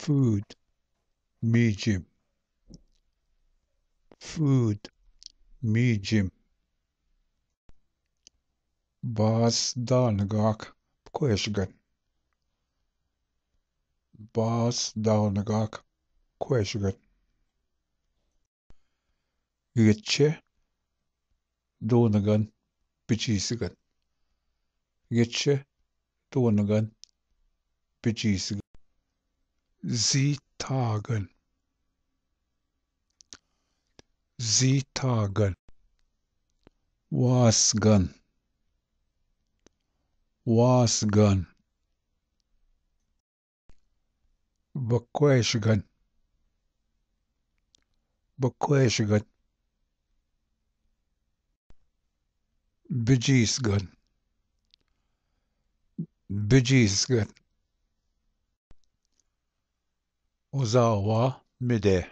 food, miijim, food, miijim. Bas dalnagak kweshgan. Bas dalnagak kweshgan. Getche donagan bichisigan. Getche donagan bichisigan. Zitagan. Zitagan. Wasgan. Wasgan. Bakweshgan. Bakweshgan. Bijisgan. Bijisgan. Zawa mide.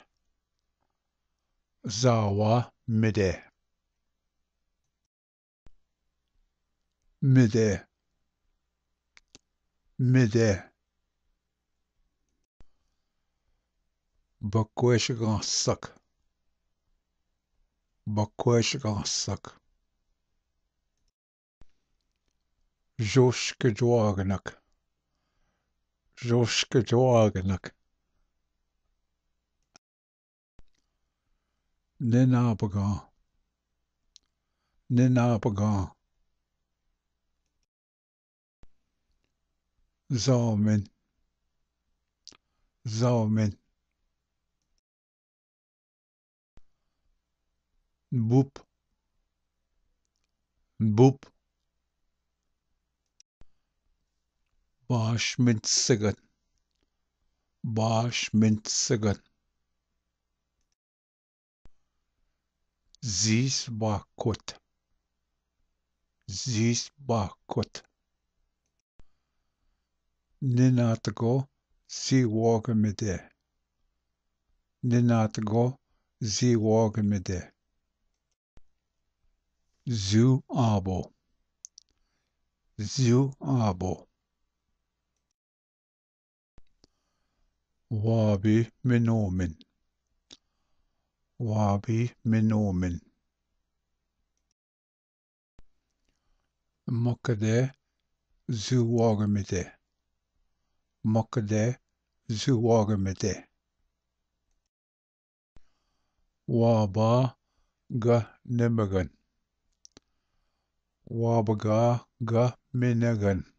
Zawa mide. Mide. Mide. Bakweshgan sak. Bakweshgan sak. Joshkedwagnak. Joshkedwagnak. Ninabagan. Ninabagan. Zalmin. Zalmin. Boop. Boop. Bashmintsigan. Bashmintsigan. Zisbakut. Zisbakut. Ninatago ziwagamide. Ninatago ziwagamide. Zu abo. Zu abo. Wabi minomen. Wabi minomen. Mokade zuwagamide. Mokade zuwagamide. Waba ga nimagan. Wabaga ga minagan.